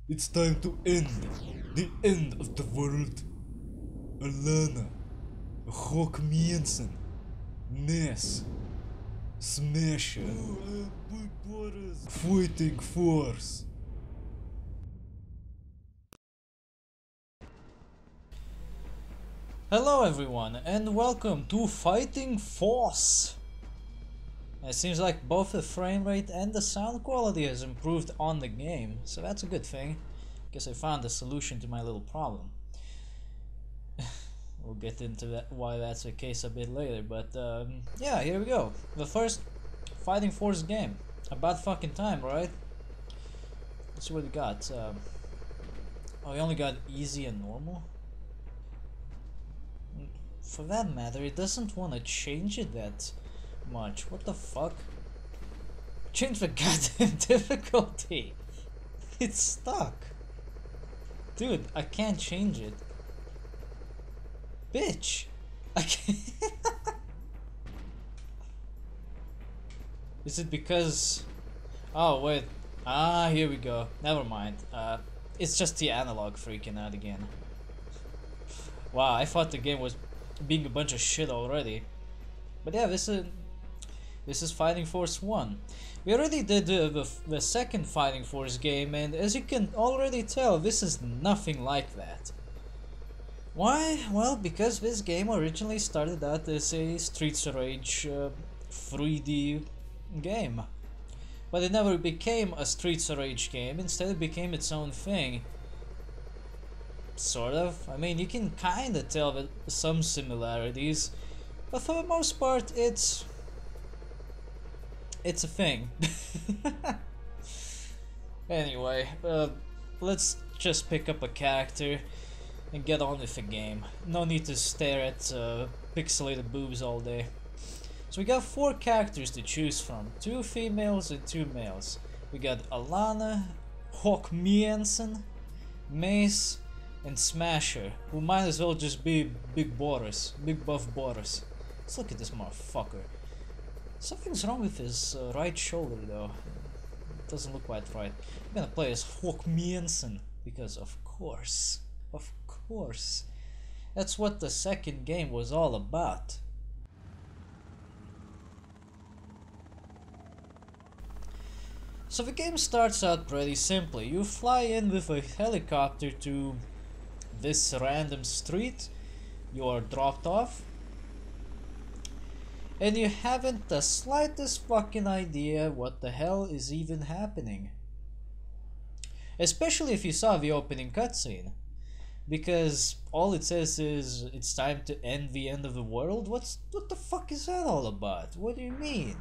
It's time to end the end of the world. Alana, Rock Mensen, Ness, Smasher, Fighting Force. Hello everyone and welcome to Fighting Force. It seems like both the frame rate and the sound quality has improved on the game, so that's a good thing. Guess I found a solution to my little problem. We'll get into that, why that's the case a bit later, but yeah, here we go. The first Fighting Force game. About fucking time, right? Let's see what we got. Oh, we only got easy and normal? For that matter, it doesn't want to change it that much. What the fuck? Change the goddamn difficulty. It's stuck. Dude, I can't change it. Bitch. I can't. Is it because... Oh, wait. Ah, here we go. Never mind. It's just the analog freaking out again. Wow, I thought the game was being a bunch of shit already. But yeah, this is Fighting Force 1. We already did the second Fighting Force game, and as you can already tell, this is nothing like that. Why? Well, because this game originally started out as a Streets of Rage 3D game. But it never became a Streets of Rage game, instead it became its own thing. Sort of. I mean, you can kinda tell that some similarities, but for the most part, it's a thing. Anyway, let's just pick up a character and get on with the game. No need to stare at pixelated boobs all day. So we got 4 characters to choose from, 2 females and 2 males. We got Alana, Hawk Miensen, Mace, and Smasher, who might as well just be Big Boris, Big Buff Boris. Let's look at this motherfucker. Something's wrong with his right shoulder though. It doesn't look quite right. I'm gonna play as Hawk Miensen because of course, that's what the second game was all about. So the game starts out pretty simply. You fly in with a helicopter to this random street, you are dropped off, and you haven't the slightest fucking idea what the hell is even happening. Especially if you saw the opening cutscene, because all it says is it's time to end the end of the world. What the fuck is that all about? What do you mean?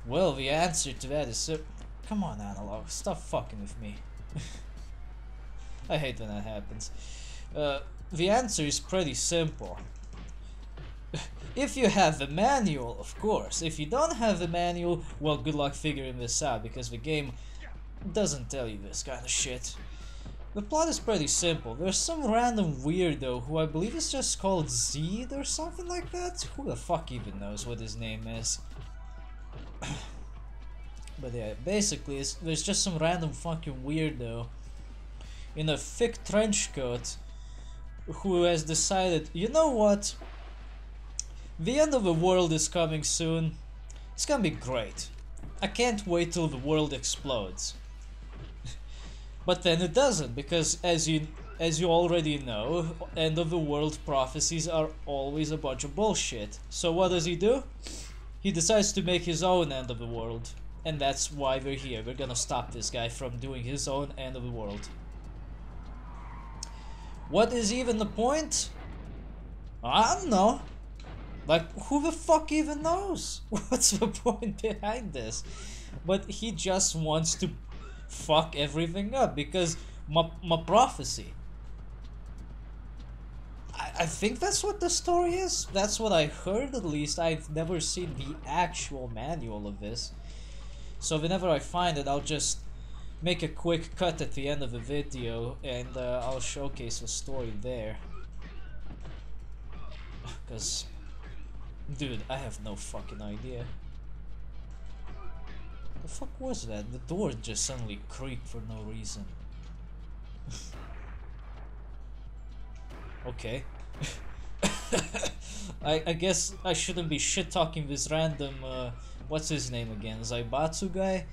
Well, the answer to that is come on, Analog, stop fucking with me. I hate when that happens. The answer is pretty simple. If you have the manual, of course. If you don't have the manual, well, good luck figuring this out, because the game doesn't tell you this kind of shit. The plot is pretty simple. There's some random weirdo who I believe is just called Zed or something like that. Who the fuck even knows what his name is? But yeah, basically, there's just some random fucking weirdo in a thick trench coat who has decided, you know what? The end of the world is coming soon. It's gonna be great. I can't wait till the world explodes. But then it doesn't, because as you already know, end of the world prophecies are always a bunch of bullshit. So what does he do? He decides to make his own end of the world. And that's why we're here. We're gonna stop this guy from doing his own end of the world. What is even the point? I don't know. Like, who the fuck even knows? What's the point behind this? But he just wants to fuck everything up because my prophecy. I think that's what the story is. That's what I heard, at least. I've never seen the actual manual of this. So whenever I find it, I'll just make a quick cut at the end of the video and I'll showcase the story there. Because, dude, I have no fucking idea. The fuck was that? The door just suddenly creaked for no reason. Okay. I guess I shouldn't be shit talking this random what's his name again? Zaibatsu guy?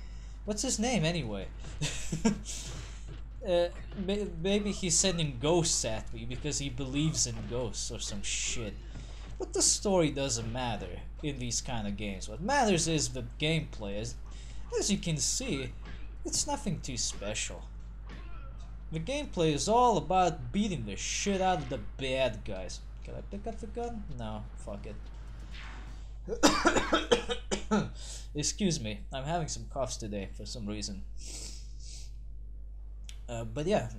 What's his name anyway? Maybe he's sending ghosts at me because he believes in ghosts or some shit. But the story doesn't matter in these kind of games. What matters is the gameplay. As you can see, it's nothing too special. The gameplay is all about beating the shit out of the bad guys. Can I pick up the gun? No, fuck it. Excuse me, I'm having some coughs today for some reason. But yeah,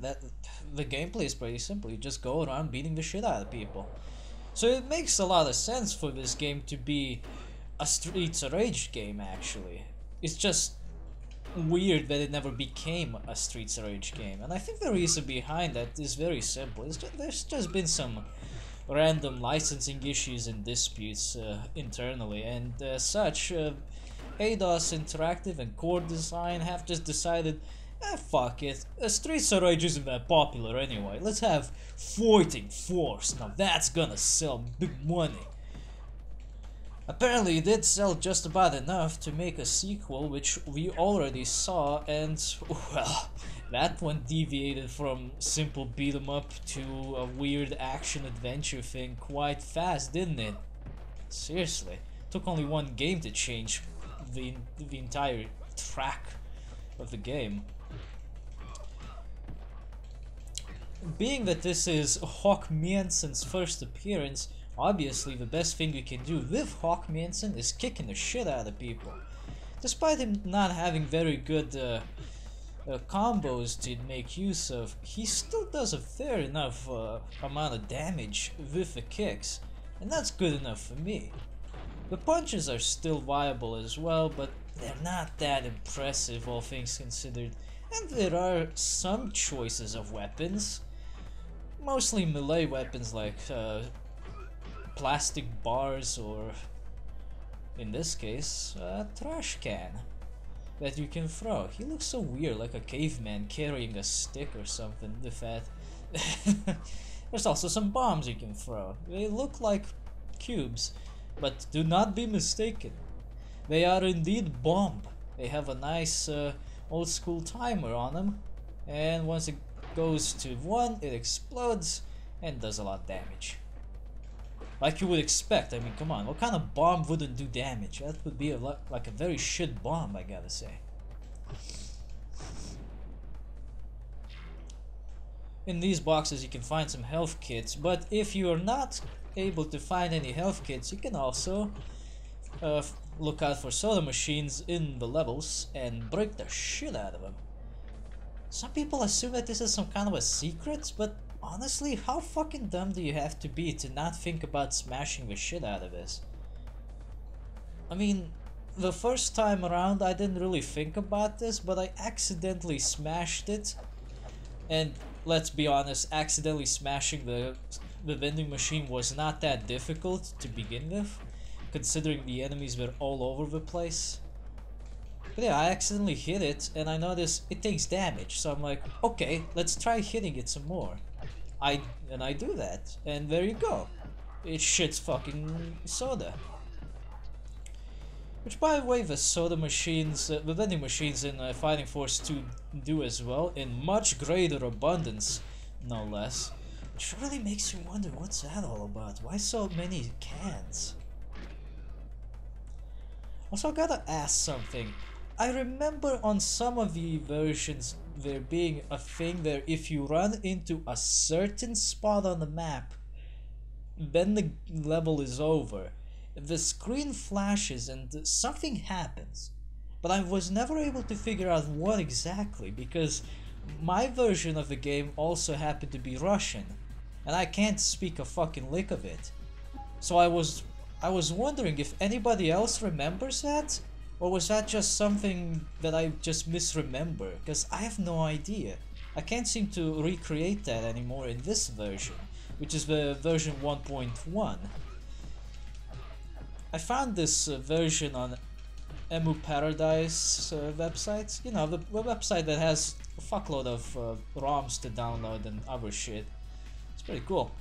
the gameplay is pretty simple. You just go around beating the shit out of people. So it makes a lot of sense for this game to be a Streets of Rage game, actually. It's just weird that it never became a Streets of Rage game, and I think the reason behind that is very simple. There's just been some random licensing issues and disputes internally, and such, Eidos Interactive and Core Design have just decided, fuck it, Streets of Rage isn't that popular anyway, let's have Fighting Force, now that's gonna sell big money. Apparently it did sell just about enough to make a sequel, which we already saw, and well, that one deviated from simple beat 'em up to a weird action adventure thing quite fast, didn't it? Seriously, took only one game to change the entire track of the game. Being that this is Hawk Miensen's first appearance, obviously the best thing you can do with Hawk Miensen is kicking the shit out of people. Despite him not having very good combos to make use of, he still does a fair enough amount of damage with the kicks, and that's good enough for me. The punches are still viable as well, but they're not that impressive all things considered, and there are some choices of weapons, mostly melee weapons like plastic bars or, in this case, a trash can that you can throw. He looks so weird, like a caveman carrying a stick or something with that. There's also some bombs you can throw. They look like cubes, but do not be mistaken. They are indeed bomb. They have a nice old school timer on them, and once it goes to 1, it explodes and does a lot of damage. Like you would expect. I mean, come on, what kind of bomb wouldn't do damage? That would be like a very shit bomb, I gotta say. In these boxes you can find some health kits, but if you are not able to find any health kits, you can also look out for soda machines in the levels and break the shit out of them. Some people assume that this is some kind of a secret, but honestly, how fucking dumb do you have to be to not think about smashing the shit out of this? I mean, the first time around I didn't really think about this, but I accidentally smashed it. And let's be honest, accidentally smashing the vending machine was not that difficult to begin with, considering the enemies were all over the place. But yeah, I accidentally hit it and I noticed it takes damage, so I'm like, okay, let's try hitting it some more. I do that, and there you go. It shits fucking soda. Which, by the way, the soda machines, the vending machines in Fighting Force 2 do as well, in much greater abundance, no less. Which really makes you wonder, what's that all about? Why so many cans? Also, I gotta ask something. I remember on some of the versions there being a thing where if you run into a certain spot on the map, then the level is over. The screen flashes and something happens, but I was never able to figure out what exactly, because my version of the game also happened to be Russian, and I can't speak a fucking lick of it. So I was wondering if anybody else remembers that, or was that just something that I just misremember, because I have no idea. I can't seem to recreate that anymore in this version, which is the version 1.1. I found this version on Emu Paradise website. You know, the website that has a fuckload of ROMs to download and other shit. It's pretty cool.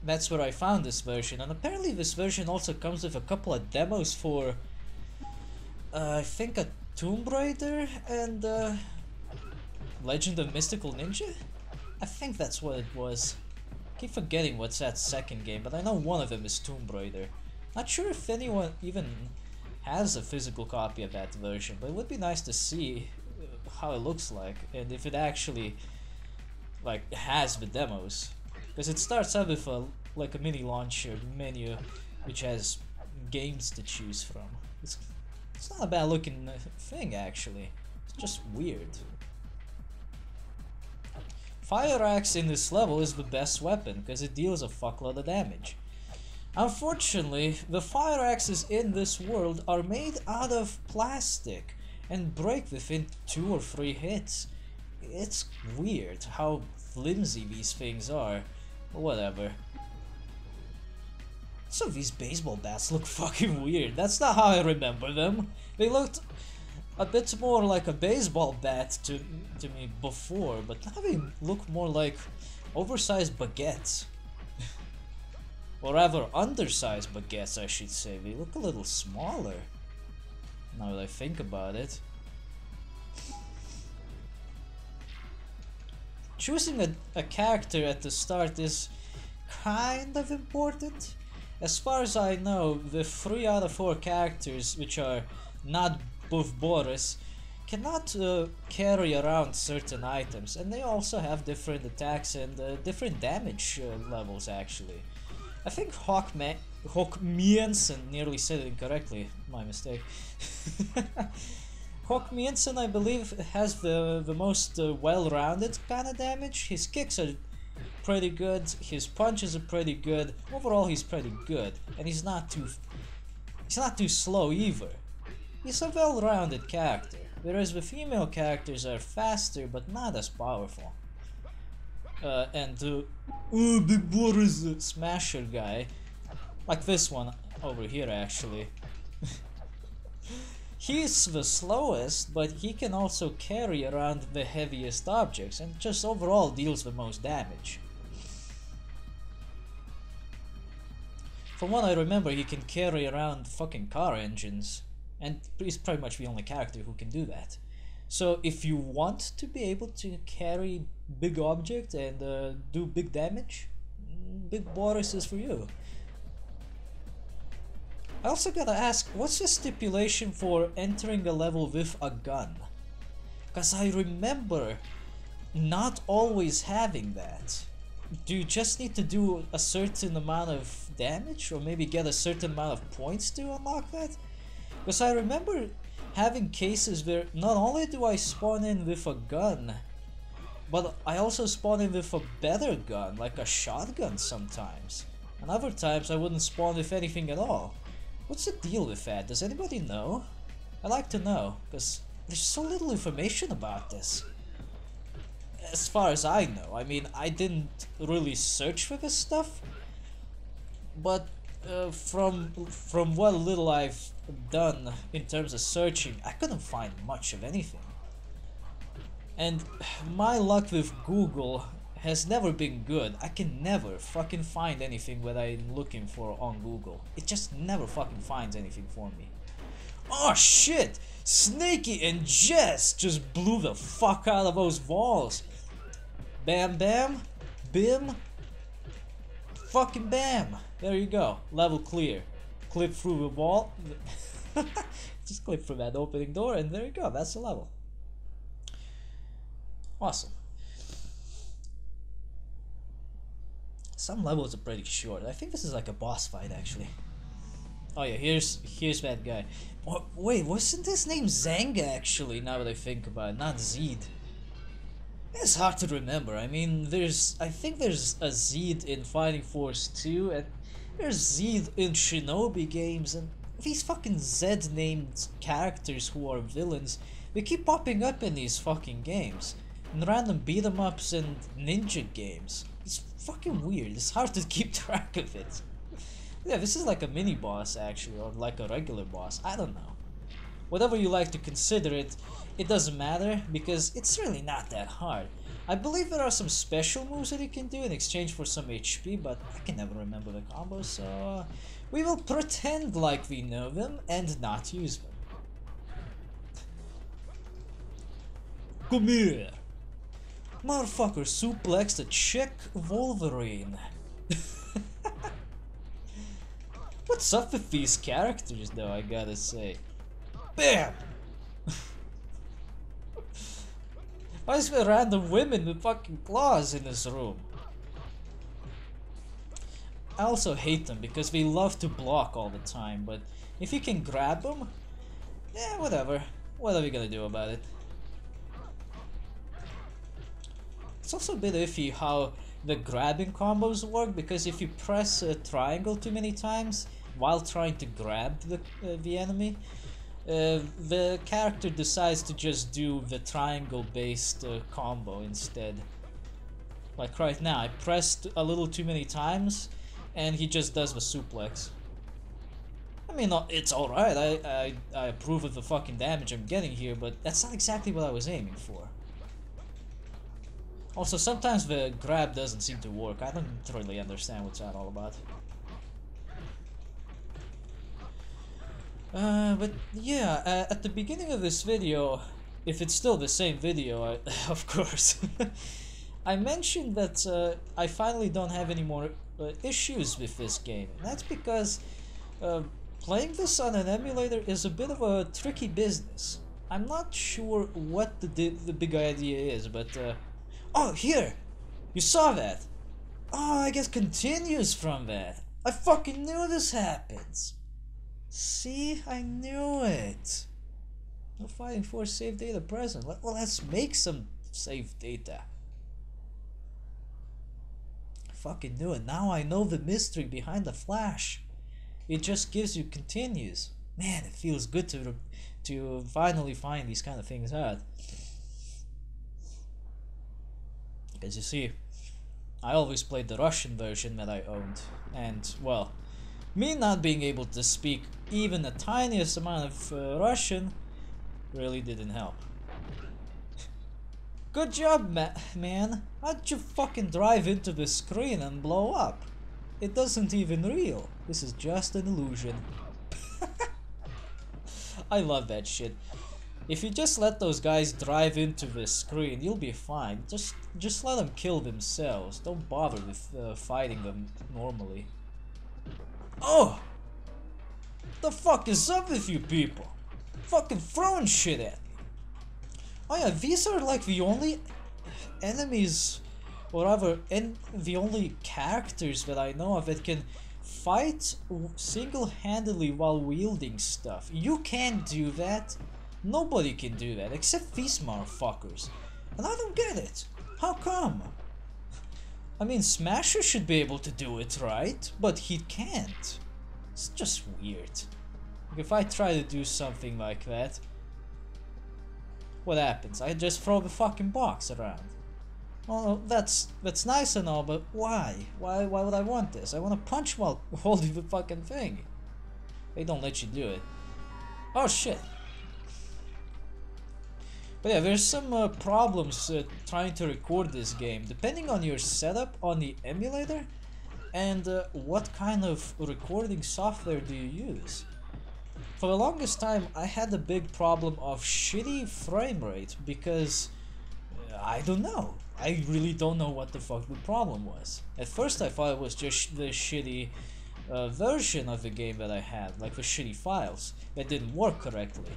That's where I found this version, and apparently this version also comes with a couple of demos for I think a Tomb Raider and Legend of Mystical Ninja? I think that's what it was. I keep forgetting what's that second game, but I know one of them is Tomb Raider. Not sure if anyone even has a physical copy of that version, but it would be nice to see how it looks like and if it actually like has the demos. Because it starts out with a like a mini launcher menu which has games to choose from. It's not a bad looking thing actually. It's just weird. Fire Axe in this level is the best weapon because it deals a fuckload of damage. Unfortunately, the fire axes in this world are made out of plastic and break within 2 or 3 hits. It's weird how flimsy these things are. Whatever. So these baseball bats look fucking weird. That's not how I remember them. They looked a bit more like a baseball bat to me before, but now they look more like oversized baguettes. Or rather, undersized baguettes, I should say. They look a little smaller, now that I think about it. Choosing a character at the start is kind of important. As far as I know, the 3 out of 4 characters, which are not both Boris, cannot carry around certain items, and they also have different attacks and different damage levels actually. I think Hawkmiensen, nearly said it incorrectly, my mistake. Hawkmiensen, I believe, has the most well-rounded kind of damage. His kicks are pretty good, his punches are pretty good, overall he's pretty good, and he's not too slow either. He's a well-rounded character, whereas the female characters are faster but not as powerful. Big Boris Smasher guy, like this one over here actually. He's the slowest, but he can also carry around the heaviest objects and just overall deals the most damage. From what I remember, he can carry around fucking car engines, and he's pretty much the only character who can do that. So if you want to be able to carry big object and do big damage, Big Boris is for you. I also gotta ask, what's the stipulation for entering a level with a gun? Cause I remember not always having that. Do you just need to do a certain amount of damage, or maybe get a certain amount of points to unlock that? Because I remember having cases where not only do I spawn in with a gun, but I also spawn in with a better gun, like a shotgun sometimes. And other times I wouldn't spawn with anything at all. What's the deal with that? Does anybody know? I'd like to know, because there's so little information about this. As far as I know, I mean, I didn't really search for this stuff, but from what little I've done in terms of searching, I couldn't find much of anything. And my luck with Google has never been good. I can never fucking find anything that I'm looking for on Google. It just never fucking finds anything for me. Oh shit! Snakey and Jess just blew the fuck out of those walls. Bam bam, bim, fucking bam. There you go, level clear. Clip through the wall. Just clip through that opening door and there you go, that's the level. Awesome. Some levels are pretty short. I think this is like a boss fight actually. Oh yeah, here's that guy. Wait, wasn't his name Zanga actually, now that I think about it, not Zed? It's hard to remember. I mean, I think there's a Zed in Fighting Force 2, and there's Zed in Shinobi games, and these fucking Z-named characters who are villains, they keep popping up in these fucking games. In random beat-em-ups and ninja games. It's fucking weird. It's hard to keep track of it. Yeah, this is like a mini boss actually, or like a regular boss. I don't know. Whatever you like to consider it, it doesn't matter because it's really not that hard. I believe there are some special moves that you can do in exchange for some HP, but I can never remember the combos, so we will pretend like we know them and not use them. Come here! Motherfucker suplexed a chick Wolverine. What's up with these characters though, I gotta say. BAM! Why is there random women with fucking claws in this room? I also hate them because they love to block all the time, but if you can grab them, yeah, whatever. What are we gonna do about it? It's also a bit iffy how the grabbing combos work, because if you press a triangle too many times while trying to grab the enemy, the character decides to just do the triangle based combo instead. Like right now, I pressed a little too many times and he just does the suplex. I mean, it's alright, I approve of the fucking damage I'm getting here, but that's not exactly what I was aiming for. Also, sometimes the grab doesn't seem to work. I don't really understand what's that all about. But yeah, at the beginning of this video, if it's still the same video, of course, I mentioned that I finally don't have any more issues with this game. And that's because playing this on an emulator is a bit of a tricky business. I'm not sure what the big idea is, but oh, here! You saw that! Oh, I guess continues from that. I fucking knew this happens. See? I knew it. No fighting for save data present. Well, let's make some save data. I fucking knew it. Now I know the mystery behind the flash. It just gives you continues. Man, it feels good to finally find these kind of things out. As you see, I always played the Russian version that I owned, and well, me not being able to speak even the tiniest amount of Russian really didn't help. Good job, man. How'd you fucking drive into the screen and blow up? It doesn't even real. This is just an illusion. I love that shit. If you just let those guys drive into the screen, you'll be fine. Just let them kill themselves. Don't bother with fighting them normally. Oh! What the fuck is up with you people? Fucking throwing shit at me. Oh yeah, these are like the only enemies, or rather, the only characters that I know of that can fight single-handedly while wielding stuff. You can't do that. Nobody can do that except these motherfuckers. And I don't get it. How come? I mean, Smasher should be able to do it, right? But he can't. It's just weird. If I try to do something like that, what happens? I just throw the fucking box around. Well, that's nice and all, but why? Why would I want this? I want to punch while holding the fucking thing. They don't let you do it. Oh shit. But yeah, there's some problems trying to record this game, depending on your setup on the emulator and what kind of recording software do you use. For the longest time, I had a big problem of shitty frame rate because I don't know. I really don't know what the fuck the problem was. At first I thought it was just the shitty version of the game that I had, like the shitty files that didn't work correctly.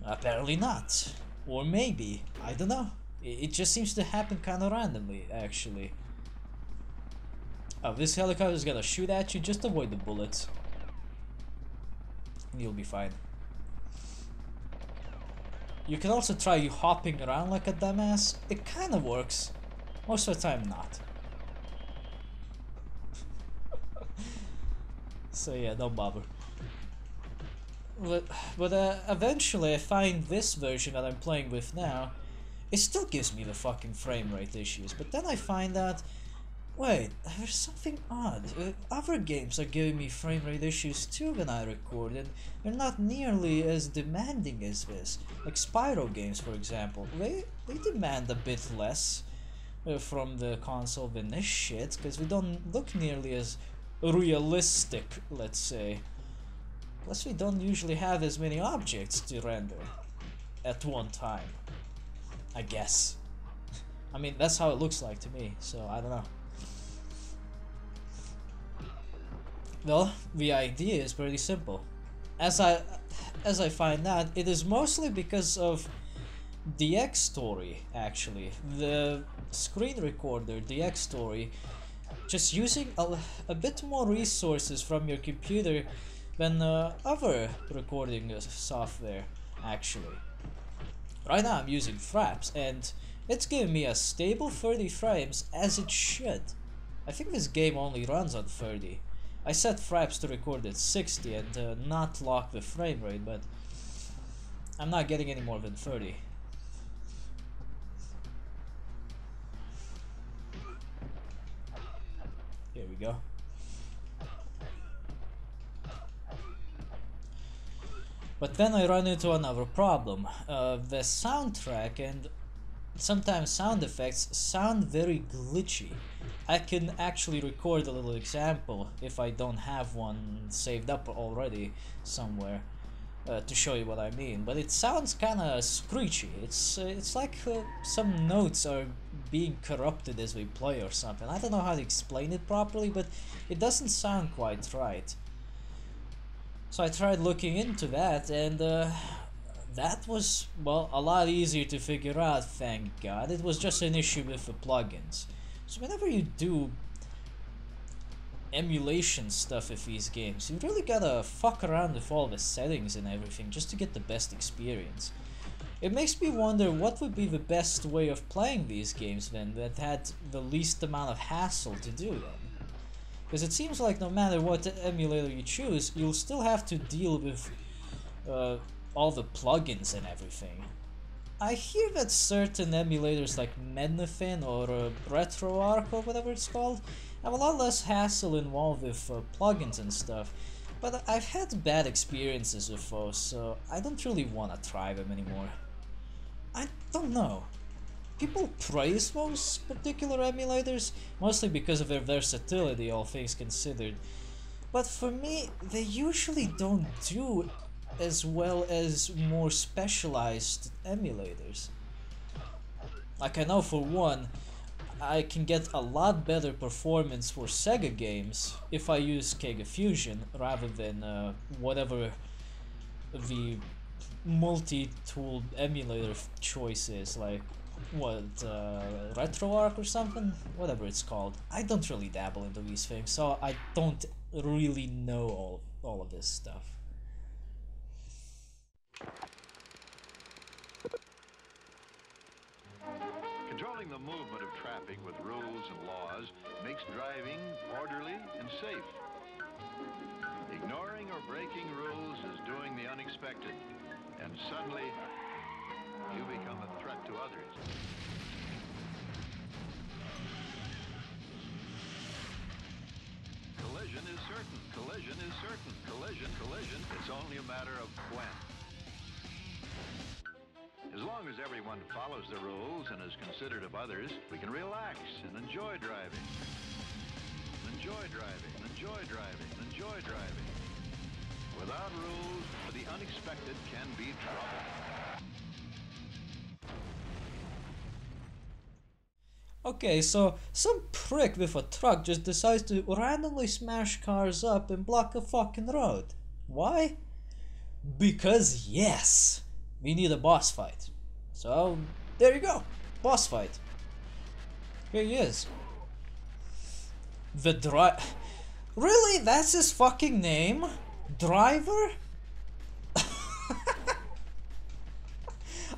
Apparently not. Or maybe, I don't know. It just seems to happen kinda randomly, actually. Oh, this helicopter is gonna shoot at you, just avoid the bullets. And you'll be fine. You can also try hopping around like a dumbass. It kinda works. Most of the time, not. So yeah, don't bother. But eventually I find this version that I'm playing with now, it still gives me the fucking frame rate issues, but then I find that Wait, there's something odd. Other games are giving me frame rate issues too when I record, and they're not nearly as demanding as this. Like Spyro games, for example, they demand a bit less from the console than this shit, because we don't look nearly as realistic, let's say. Plus, we don't usually have as many objects to render at one time, I guess. I mean, that's how it looks like to me, so I don't know. Well, the idea is pretty simple. As I find out, it is mostly because of the X story, actually. The screen recorder, the X story, just using a bit more resources from your computer than other recording software, actually. Right now I'm using Fraps, and it's giving me a stable 30 frames as it should. I think this game only runs on 30. I set Fraps to record at 60 and not lock the frame rate, but I'm not getting any more than 30. Here we go. But then I run into another problem. The soundtrack and sometimes sound effects sound very glitchy. I can actually record a little example if I don't have one saved up already somewhere to show you what I mean. But it sounds kind of screechy. It's like some notes are being corrupted as we play or something. I don't know how to explain it properly, but it doesn't sound quite right. So I tried looking into that, and that was, well, a lot easier to figure out, thank God. It was just an issue with the plugins. So whenever you do emulation stuff with these games, you really gotta fuck around with all the settings and everything just to get the best experience. It makes me wonder what would be the best way of playing these games then that had the least amount of hassle to do then. Because it seems like no matter what emulator you choose, you'll still have to deal with all the plugins and everything. I hear that certain emulators like Mednafin or RetroArch or whatever it's called have a lot less hassle involved with plugins and stuff, but I've had bad experiences with those, so I don't really want to try them anymore. I don't know. People praise those particular emulators, mostly because of their versatility, all things considered. But for me, they usually don't do as well as more specialized emulators. Like, I know for one, I can get a lot better performance for Sega games if I use Kega Fusion rather than whatever the multi-tool emulator choice is, like RetroArch or something, whatever it's called. I don't really dabble into these things, so I don't really know all of this stuff. Controlling the movement of traffic with rules and laws makes driving orderly and safe. Ignoring or breaking rules is doing the unexpected, and suddenly you become a threat to others. Collision is certain. Collision is certain. Collision. It's only a matter of when. As long as everyone follows the rules and is considerate of others, we can relax and enjoy driving. Enjoy driving. Without rules, the unexpected can be trouble. Okay, so some prick with a truck just decides to randomly smash cars up and block a fucking road. Why? Because yes, we need a boss fight. So there you go, boss fight. Here he is. Really? That's his fucking name? Driver?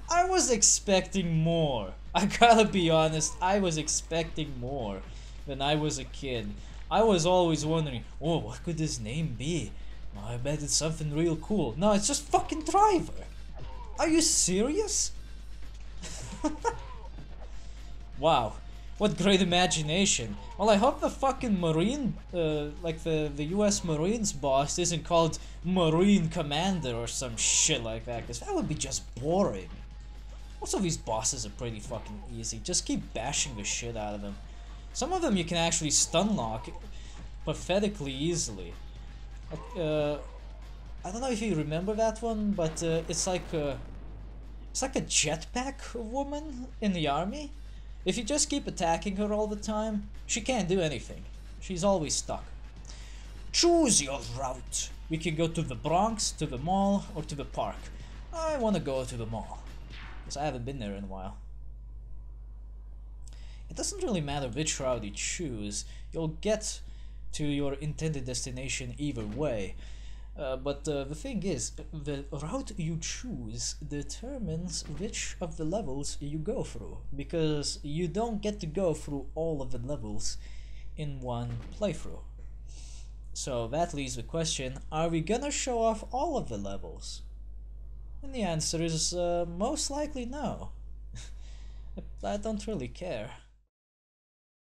I was expecting more. I gotta be honest, I was expecting more when I was a kid. I was always wondering, oh, what could his name be? Oh, I bet it's something real cool. No, it's just fucking Driver. Are you serious? Wow. What great imagination. Well, I hope the fucking Marine, like the US Marines boss isn't called Marine Commander or some shit like that, because that would be just boring. Most of these bosses are pretty fucking easy. Just keep bashing the shit out of them. Some of them you can actually stun lock pathetically easily. Like, I don't know if you remember that one, but it's like a jetpack woman in the army. If you just keep attacking her all the time, she can't do anything. She's always stuck. Choose your route. We can go to the Bronx, to the mall, or to the park. I want to go to the mall, because I haven't been there in a while. It doesn't really matter which route you choose, you'll get to your intended destination either way. But the thing is, the route you choose determines which of the levels you go through, because you don't get to go through all of the levels in one playthrough. So that leaves the question, are we gonna show off all of the levels? And the answer is most likely no. I don't really care.